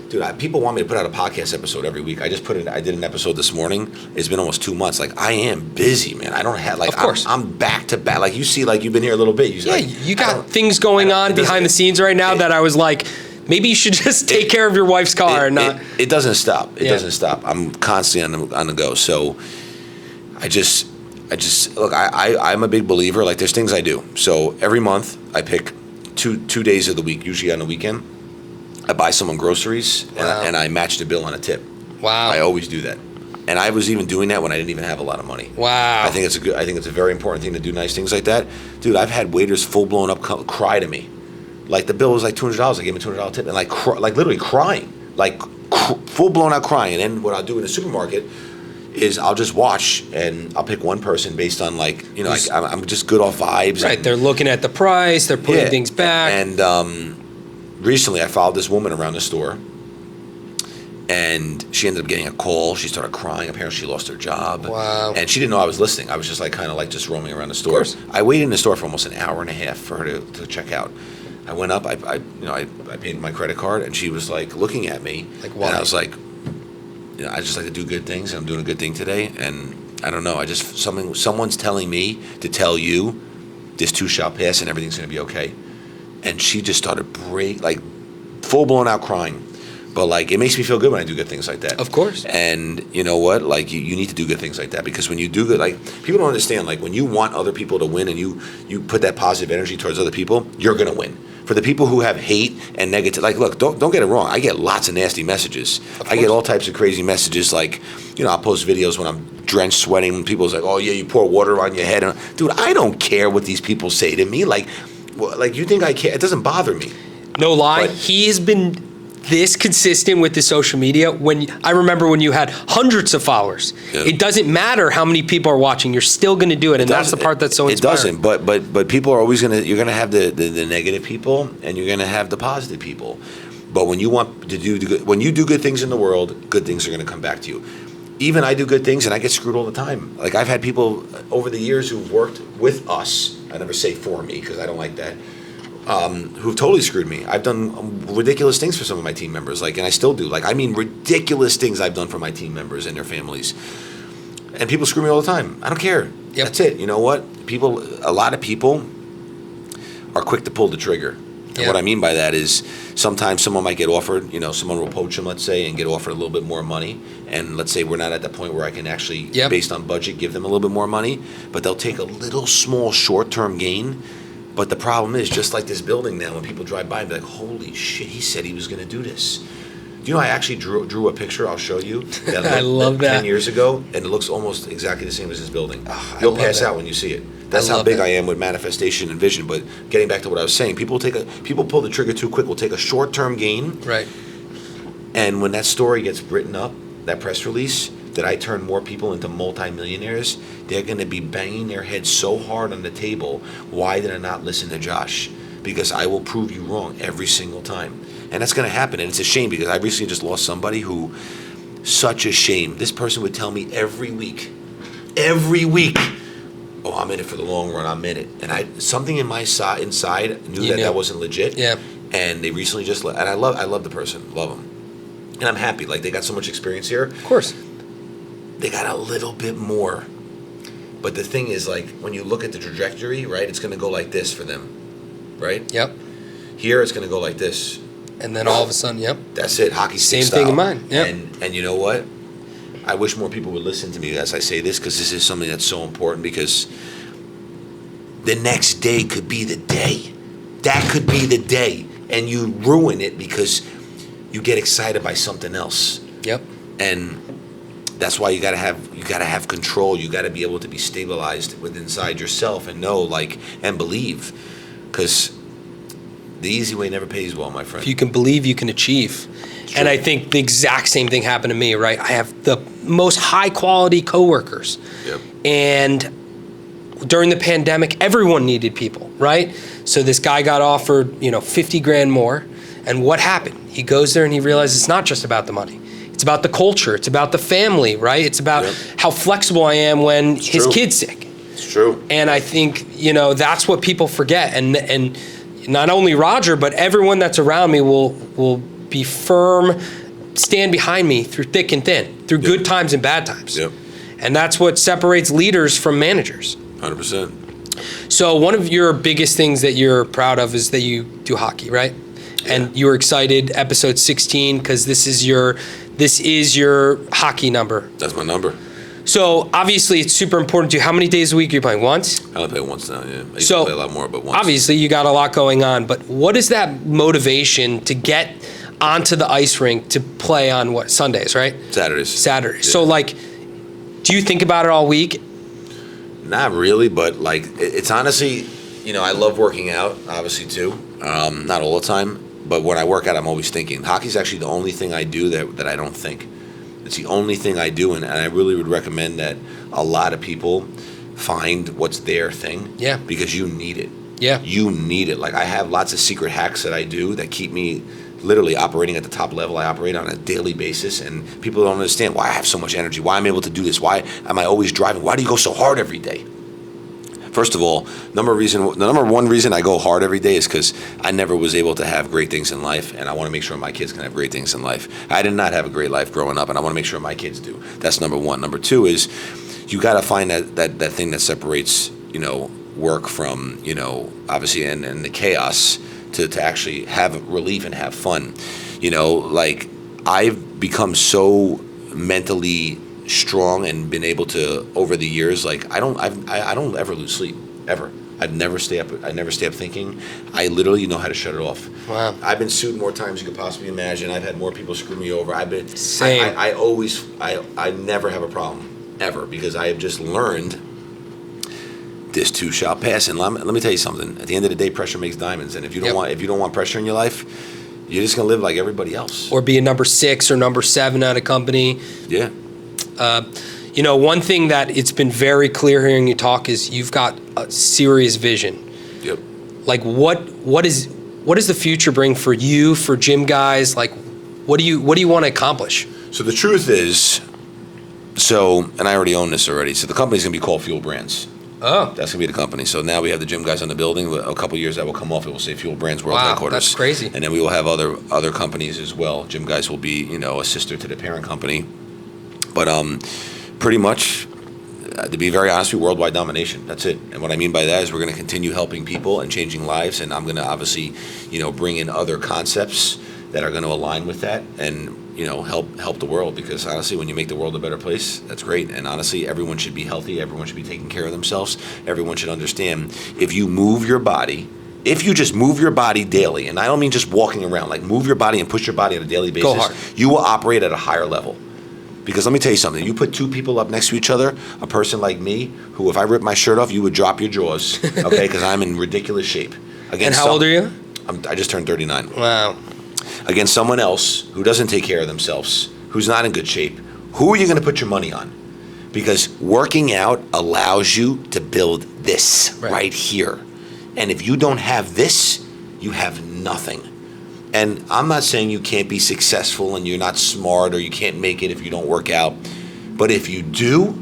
Speaker 1: dude, people want me to put out a podcast episode every week. I did an episode this morning. It's been almost 2 months. Like, I am busy, man. I don't have, like,
Speaker 2: of course.
Speaker 1: I'm back to back. Like, you see, like, you've been here a little bit.
Speaker 2: You got things going on behind the scenes right now that I was like, maybe you should just take care of your wife's car and not.
Speaker 1: It doesn't stop. It doesn't stop. I'm constantly on the go. So I just look, I'm a big believer. Like, there's things I do. So every month I pick two days of the week, usually on the weekend. I buy someone groceries and I match the bill on a tip.
Speaker 2: Wow.
Speaker 1: I always do that. And I was even doing that when I didn't even have a lot of money.
Speaker 2: Wow.
Speaker 1: I think it's a very important thing to do nice things like that. Dude, I've had waiters full blown up cry to me. Like, the bill was like $200. I gave him a $200 tip, and like literally crying, like full blown out crying. And then what I'll do in the supermarket is I'll just watch and I'll pick one person based on, like, you know, like, I'm just good off vibes.
Speaker 2: Right. They're looking at the price. They're putting things back.
Speaker 1: And recently I followed this woman around the store, and she ended up getting a call. She started crying. Apparently she lost her job.
Speaker 2: Wow.
Speaker 1: And she didn't know I was listening. I was just like kind of like just roaming around the store.
Speaker 2: Of course.
Speaker 1: I waited in the store for almost an hour and a half for her to check out. I went up, I paid my credit card, and she was like looking at me.
Speaker 2: Like, why?
Speaker 1: And I was like, you know, I just like to do good things, and I'm doing a good thing today. And I don't know, someone's telling me to tell you this too shall pass and everything's gonna be okay. And she just started full blown out crying. But like, it makes me feel good when I do good things like that.
Speaker 2: Of course.
Speaker 1: And you know what? Like, you need to do good things like that, because when you do good, like, people don't understand, like, when you want other people to win and you put that positive energy towards other people, you're gonna win. For the people who have hate and negative, like, look, don't get it wrong. I get lots of nasty messages. I get all types of crazy messages. Like, you know, I'll post videos when I'm drenched, sweating, and people's like, oh yeah, you pour water on your head. And, dude, I don't care what these people say to me. Like, you think I care? It doesn't bother me.
Speaker 2: No lie,
Speaker 1: But
Speaker 2: he has been this consistent with the social media. I remember when you had hundreds of followers.
Speaker 1: Yeah.
Speaker 2: It doesn't matter how many people are watching. You're still going to do it, and that's the part that's so inspiring.
Speaker 1: It doesn't, but people are always you're gonna have the negative people, and you're gonna have the positive people. But when you want to when you do good things in the world, good things are gonna come back to you. Even I do good things, and I get screwed all the time. Like, I've had people over the years who've worked with us. I never say for me, because I don't like that. Who've totally screwed me. I've done ridiculous things for some of my team members, like, and I still do. Like, I mean, ridiculous things I've done for my team members and their families. And people screw me all the time. I don't care.
Speaker 2: Yep.
Speaker 1: That's it. You know what? A lot of people are quick to pull the trigger. And what I mean by that is, sometimes someone might get offered, you know, someone will poach them, let's say, and get offered a little bit more money. And let's say we're not at the point where I can actually, based on budget, give them a little bit more money. But they'll take a little small short-term gain. But the problem is, just like this building now, when people drive by and be like, holy shit, he said he was going to do this. Do Do you know I actually drew a picture? I'll show you. That
Speaker 2: I love that.
Speaker 1: 10 years ago, and it looks almost exactly the same as this building.
Speaker 2: Oh,
Speaker 1: You'll pass out when you see it. That's how big
Speaker 2: that.
Speaker 1: I am with manifestation and vision. But getting back to what I was saying, people pull the trigger too quick. Will take a short-term gain.
Speaker 2: Right.
Speaker 1: And when that story gets written up, that press release, that I turn more people into multimillionaires, they're going to be banging their heads so hard on the table. Why did I not listen to Josh? Because I will prove you wrong every single time. And that's going to happen. And it's a shame because I recently just lost somebody who, such a shame. This person would tell me every week, oh, I'm in it for the long run, I'm in it. And something in my inside knew that wasn't legit.
Speaker 2: Yeah.
Speaker 1: And they recently just left. And I love the person, love them. And I'm happy, like they got so much experience here.
Speaker 2: Of course.
Speaker 1: They got a little bit more. But the thing is, like, when you look at the trajectory, right, it's going to go like this for them, right?
Speaker 2: Yep.
Speaker 1: Here, it's going to go like this.
Speaker 2: And then all of a sudden, yep.
Speaker 1: That's it, hockey stick
Speaker 2: Same thing in mine, yep.
Speaker 1: And you know what? I wish more people would listen to me as I say this, because this is something that's so important, because the next day could be the day. That could be the day. And you ruin it because you get excited by something else.
Speaker 2: Yep.
Speaker 1: And that's why you gotta have control. You gotta be able to be stabilized with inside yourself and know, like, and believe, because the easy way never pays well, my friend.
Speaker 2: If you can believe, you can achieve. And I think the exact same thing happened to me, right? I have the most high quality coworkers.
Speaker 1: Yep.
Speaker 2: And during the pandemic, everyone needed people, right? So this guy got offered, 50 grand more. And what happened? He goes there and he realizes it's not just about the money. It's about the culture. It's about the family, right? It's about how flexible I am when his kid's sick.
Speaker 1: It's true.
Speaker 2: And I think, that's what people forget. And not only Roger, but everyone that's around me will be firm, stand behind me through thick and thin, through good times and bad times.
Speaker 1: Yep.
Speaker 2: And that's what separates leaders from managers.
Speaker 1: 100%.
Speaker 2: So one of your biggest things that you're proud of is that you do hockey, right? Yeah. And you were excited, episode 16, because this is your hockey number.
Speaker 1: That's my number.
Speaker 2: So obviously it's super important to you. How many days a week are you playing? Once?
Speaker 1: I only play once now, yeah. I used to play a lot more, but once.
Speaker 2: Obviously you got a lot going on, but what is that motivation to get onto the ice rink to play on what, Sundays, right?
Speaker 1: Saturdays.
Speaker 2: Yeah. So do you think about it all week?
Speaker 1: Not really, but it's honestly, I love working out, obviously too. Not all the time, but when I work out, I'm always thinking. Hockey's actually the only thing I do that I don't think. It's the only thing I do, and I really would recommend that a lot of people find what's their thing.
Speaker 2: Yeah.
Speaker 1: Because you need it.
Speaker 2: Yeah.
Speaker 1: You need it. Like, I have lots of secret hacks that I do that keep me literally operating at the top level I operate on a daily basis, and people don't understand why I have so much energy, why I'm able to do this, why am I always driving, why do you go so hard every day? First of all, the number one reason I go hard every day is because I never was able to have great things in life, and I want to make sure my kids can have great things in life. I did not have a great life growing up, and I want to make sure my kids do. That's number one. Number two is you got to find that thing that separates, work from, obviously, and the chaos to actually have relief and have fun. I've become so mentally strong and been able to, over the years, I don't ever lose sleep, ever. I never stay up thinking. I literally know how to shut it off.
Speaker 2: Wow.
Speaker 1: I've been sued more times than you could possibly imagine. I've had more people screw me over.
Speaker 2: Same.
Speaker 1: I never have a problem, ever, because I have just learned this too shall pass. And let me tell you something. At the end of the day, pressure makes diamonds. And if you don't want pressure in your life, you're just gonna live like everybody else.
Speaker 2: Or be a number 6 or number 7 at a company.
Speaker 1: Yeah.
Speaker 2: One thing that it's been very clear hearing you talk is you've got a serious vision.
Speaker 1: Yep.
Speaker 2: What does the future bring for you, for Gym Guyz? What do you want to accomplish?
Speaker 1: So the truth is, and I already own this already. So the company's gonna be called Fuel Brands.
Speaker 2: Oh.
Speaker 1: That's gonna be the company. So now we have the Gym Guyz on the building. A couple of years that will come off. It will say Fuel Brands World Headquarters.
Speaker 2: That's crazy.
Speaker 1: And then we will have other companies as well. Gym Guyz will be a sister to the parent company. But pretty much, to be very honest with you, worldwide domination. That's it. And what I mean by that is we're going to continue helping people and changing lives. And I'm going to obviously, bring in other concepts that are going to align with that and, help the world. Because honestly, when you make the world a better place, that's great. And honestly, everyone should be healthy. Everyone should be taking care of themselves. Everyone should understand if you move your body, If you just move your body daily, and I don't mean just walking around, like move your body and push your body on a daily basis,
Speaker 2: hard.
Speaker 1: you will operate at a higher level. Because let me tell you something, you put two people up next to each other, a person like me, who if I rip my shirt off, you would drop your jaws, okay, because I'm in ridiculous shape.
Speaker 2: And how old are you?
Speaker 1: I just turned 39.
Speaker 2: Wow.
Speaker 1: Against someone else who doesn't take care of themselves, who's not in good shape, who are you going to put your money on? Because working out allows you to build this right here. And if you don't have this, you have nothing. And I'm not saying you can't be successful and you're not smart or you can't make it if you don't work out. But if you do,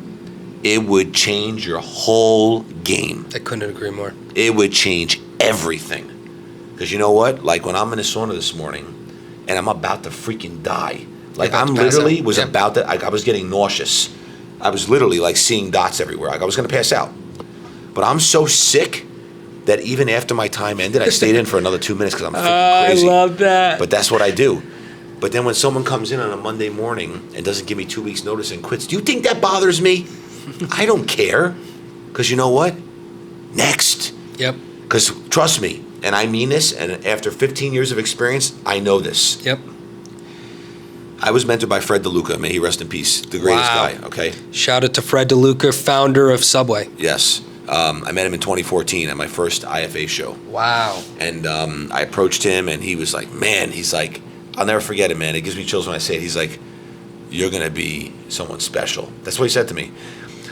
Speaker 1: it would change your whole game.
Speaker 2: I couldn't agree more.
Speaker 1: It would change everything. Because you know what? Like when I'm in the sauna this morning and I'm about to freaking die. Like I'm literally was about to, I was getting nauseous. I was literally like seeing dots everywhere. Like I was going to pass out. But I'm so sick that even after my time ended, I stayed in for another 2 minutes because I'm freaking crazy.
Speaker 2: I love that.
Speaker 1: But that's what I do. But then when someone comes in on a Monday morning and doesn't give me 2 weeks notice and quits, do you think that bothers me? I don't care. Because you know what? Next.
Speaker 2: Yep.
Speaker 1: Because trust me, and I mean this, and after 15 years of experience, I know this.
Speaker 2: Yep.
Speaker 1: I was mentored by Fred DeLuca. May he rest in peace. The greatest guy, okay?
Speaker 2: Shout out to Fred DeLuca, founder of Subway.
Speaker 1: Yes. I met him in 2014 at my first IFA show.
Speaker 2: Wow.
Speaker 1: And I approached him, and he was like, man, he's like, I'll never forget it, man. It gives me chills when I say it. He's like, you're going to be someone special. That's what he said to me.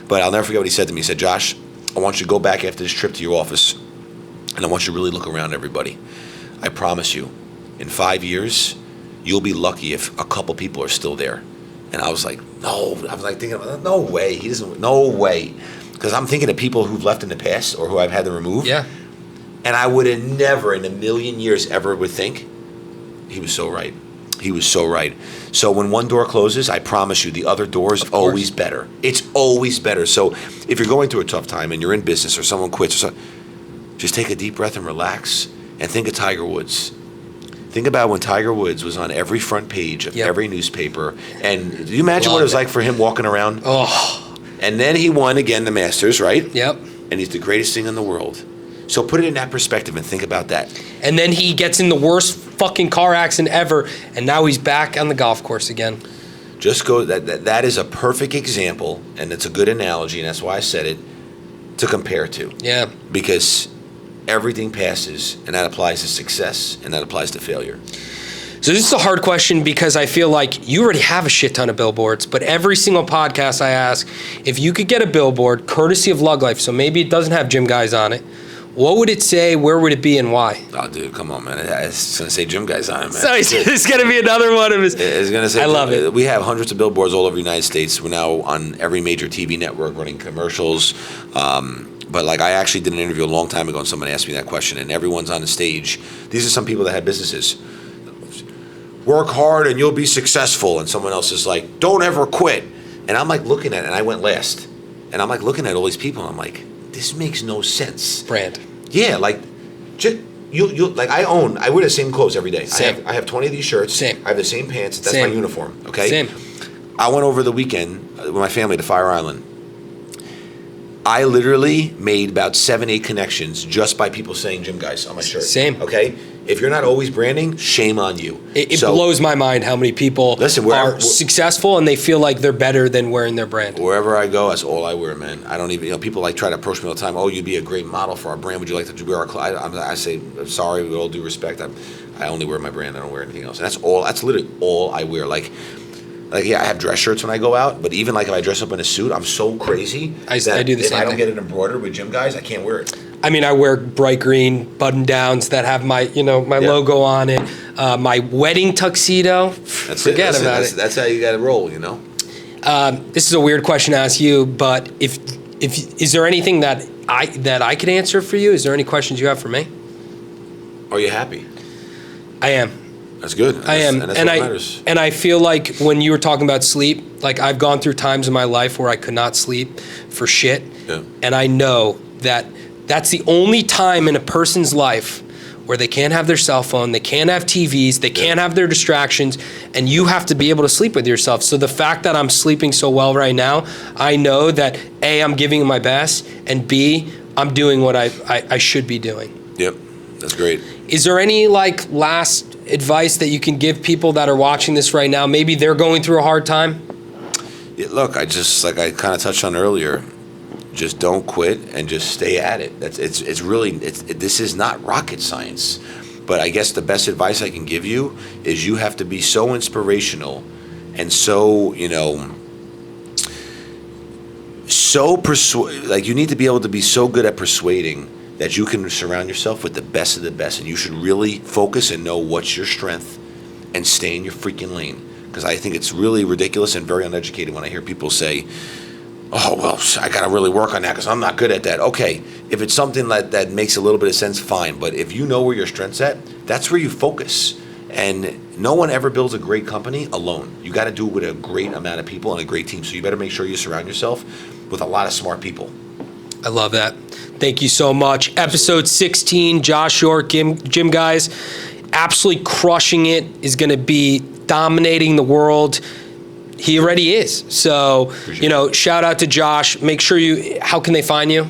Speaker 1: But I'll never forget what he said to me. He said, Josh, I want you to go back after this trip to your office, and I want you to really look around everybody. I promise you, in 5 years, you'll be lucky if a couple people are still there. And I was like, no. I was like thinking, no way. He doesn't, no way. Because I'm thinking of people who've left in the past or who I've had to remove.
Speaker 2: Yeah.
Speaker 1: And I would have never in a million years ever would think, he was so right. He was so right. So when one door closes, I promise you the other door is always better. It's always better. So if you're going through a tough time and you're in business or someone quits, or something, just take a deep breath and relax and think of Tiger Woods. Think about when Tiger Woods was on every front page of every newspaper. And do you imagine what it was like for him walking around?
Speaker 2: Oh.
Speaker 1: And then he won again the Masters, right?
Speaker 2: Yep.
Speaker 1: And he's the greatest thing in the world. So put it in that perspective and think about that.
Speaker 2: And then he gets in the worst fucking car accident ever, and now he's back on the golf course again.
Speaker 1: Just go, that is a perfect example, and it's a good analogy, and that's why I said it, to compare to.
Speaker 2: Yeah.
Speaker 1: Because everything passes, and that applies to success, and that applies to failure.
Speaker 2: So this is a hard question because I feel like you already have a shit ton of billboards, but every single podcast I ask, if you could get a billboard courtesy of Lug Life, so maybe it doesn't have Gym Guyz on it, what would it say, where would it be, and why?
Speaker 1: Oh, dude, come on, man. It's going to say Gym Guyz on it, man.
Speaker 2: So it's going to be another one of his.
Speaker 1: It's going to say,
Speaker 2: I love it.
Speaker 1: We have hundreds of billboards all over the United States. We're now on every major TV network running commercials. But like I actually did an interview a long time ago and someone asked me that question, and everyone's on the stage. These are some people that have businesses. Work hard and you'll be successful. And someone else is like, don't ever quit. And I'm like looking at it, and I went last. And I'm like looking at all these people, and I'm like, this makes no sense.
Speaker 2: Brand.
Speaker 1: Yeah, like, just, you like I wear the same clothes every day.
Speaker 2: Same.
Speaker 1: I have 20 of these shirts.
Speaker 2: Same.
Speaker 1: I have the same pants. That's
Speaker 2: Same.
Speaker 1: my uniform, okay?
Speaker 2: Same.
Speaker 1: I went over the weekend with my family to Fire Island. I literally made about 7-8 connections just by people saying Gym Guyz on my shirt.
Speaker 2: Same.
Speaker 1: Okay? If you're not always branding, shame on you.
Speaker 2: It blows my mind how many people are successful and they feel like they're better than wearing their brand.
Speaker 1: Wherever I go, that's all I wear, man. I don't even, people like try to approach me all the time. Oh, you'd be a great model for our brand. Would you like to wear our clothes? I say, sorry, with all due respect. I only wear my brand. I don't wear anything else. And that's literally all I wear. Like, yeah, I have dress shirts when I go out, but even like if I dress up in a suit, I'm so crazy
Speaker 2: I do the same
Speaker 1: if I don't
Speaker 2: thing.
Speaker 1: get it embroidered with Gym Guyz, I can't wear it.
Speaker 2: I mean, I wear bright green button downs that have my logo on it. My wedding tuxedo. Forget about it.
Speaker 1: That's how you got to roll,
Speaker 2: This is a weird question to ask you, but if is there anything that I could answer for you? Is there any questions you have for me?
Speaker 1: Are you happy?
Speaker 2: I am.
Speaker 1: That's good.
Speaker 2: I am,
Speaker 1: and that's what matters.
Speaker 2: And I feel like when you were talking about sleep, like I've gone through times in my life where I could not sleep for shit, and I know that that's the only time in a person's life where they can't have their cell phone, they can't have TVs, they can't have their distractions, and you have to be able to sleep with yourself. So the fact that I'm sleeping so well right now, I know that A, I'm giving my best, and B, I'm doing what I should be doing.
Speaker 1: Yep. That's great.
Speaker 2: Is there any like last advice that you can give people that are watching this right now? Maybe they're going through a hard time.
Speaker 1: Yeah, look, I kind of touched on earlier. Just don't quit and just stay at it. This is not rocket science. But I guess the best advice I can give you is you have to be so inspirational and so, you need to be able to be so good at persuading that you can surround yourself with the best of the best. And you should really focus and know what's your strength and stay in your freaking lane. Because I think it's really ridiculous and very uneducated when I hear people say, oh, well, I got to really work on that because I'm not good at that. Okay, if it's something that makes a little bit of sense, fine. But if you know where your strength's at, that's where you focus. And no one ever builds a great company alone. You got to do it with a great amount of people and a great team. So you better make sure you surround yourself with a lot of smart people.
Speaker 2: I love that. Thank you so much. Episode 16, Josh York, Gym Guyz, absolutely crushing it, is going to be dominating the world. He already is. So, shout out to Josh. Make sure how can they find you?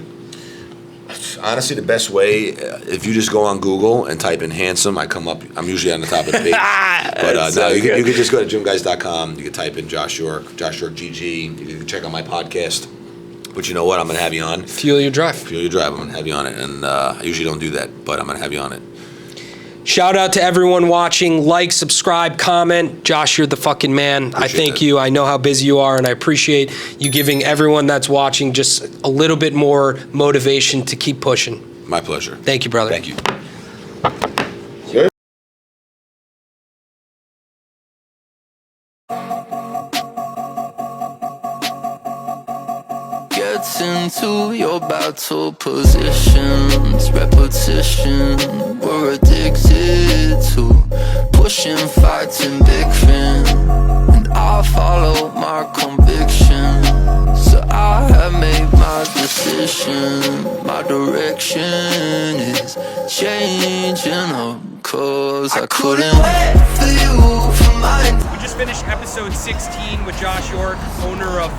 Speaker 1: Honestly, the best way, if you just go on Google and type in handsome, I come up. I'm usually on the top of the page. But you can just go to GYMGUYZ.com. You can type in Josh York GG. You can check out my podcast. But you know what? I'm going to have you on.
Speaker 2: Fuel Your Drive.
Speaker 1: Fuel Your Drive. I'm going to have you on it. And I usually don't do that, but I'm going to have you on it.
Speaker 2: Shout out to everyone watching. Like, subscribe, comment. Josh, you're the fucking man. I thank you. I know how busy you are, and I appreciate you giving everyone that's watching just a little bit more motivation to keep pushing.
Speaker 1: My pleasure.
Speaker 2: Thank you, brother.
Speaker 1: Thank you.
Speaker 4: Gets into your battle positions, repetition, we're addicted to pushing, fighting big fin, and I follow my conviction. So I have made my decision, my direction is changing up, cause I couldn't wait for you for mine.
Speaker 3: We just finished episode 16 with Josh York, owner of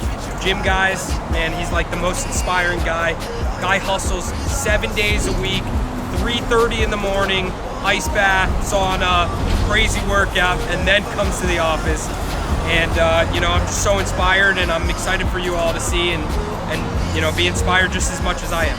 Speaker 3: Gym Guyz. Man, he's like the most inspiring guy. Guy hustles 7 days a week, 3:30 in the morning, ice bath, sauna, crazy workout, and then comes to the office. And I'm just so inspired, and I'm excited for you all to see and be inspired just as much as I am.